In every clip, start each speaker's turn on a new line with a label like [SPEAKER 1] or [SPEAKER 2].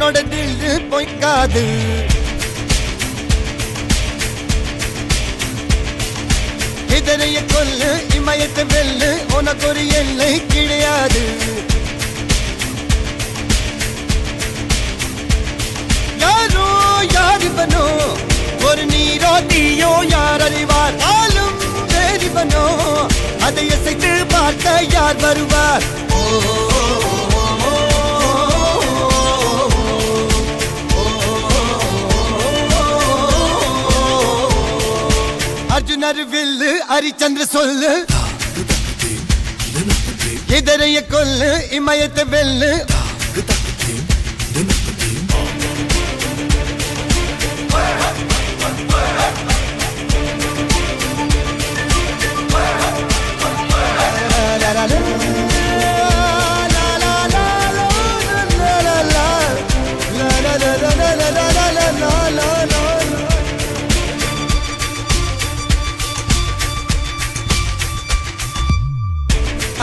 [SPEAKER 1] அவனோட தில்லு பொய்க்காது. இதனைய கொல்லு இமயத்தை வெல்லு உனக்கு ஒரு எல்லை கிடையாது. யாரோ யாரிவனோ ஒரு நீரோ தீயோ யார் அறிவார். ஆளும் வேறிவனோ அதை இசைத்து பார்க்க யார் வருவார். அர்ஜுனர் வில்லு ஹரிச்சந்திர சொல்லு இதரைய கொல்லு இமயத்தை வெல்லு.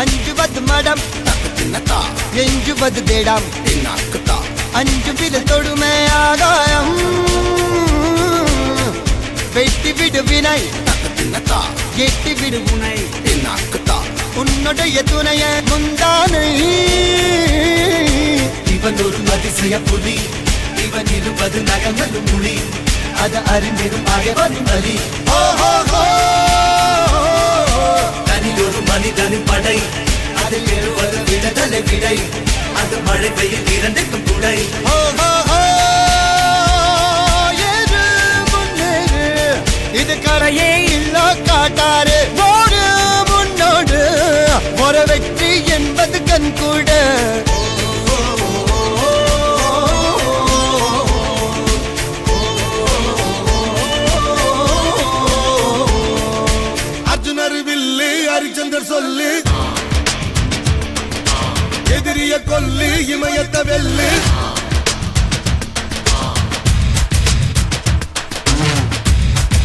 [SPEAKER 1] அஞ்சுவது மடம் எஞ்சுவது தேடம். அஞ்சு வித தொடுமை ஆகாயம் வெட்டி விடு வினை எட்டி விடு உனை. உன்னுடைய துணைய முந்தானை
[SPEAKER 2] இவன் ஒரு அதிசய புலி. இவன் இருபது நகங்களும் மொழி. அது அறிந்திடும் ஆயவனின் வலி. தனியொரு மனிதனின் படை. அதில் எழுவது விடுதலை விடை. அது மழை பெய்யும் இரண்டுக்கும் குடை.
[SPEAKER 1] இது கரையே இல்ல காட்டாரு ஓடு முன்னோடு ஒரு வெற்றி என்பது கண் கூட.
[SPEAKER 3] அர்ஜுனர் வில்லு ஹரிச்சந்தர் சொல்லு எதிரிய கொல்லு இமயத்தை வெல்லு.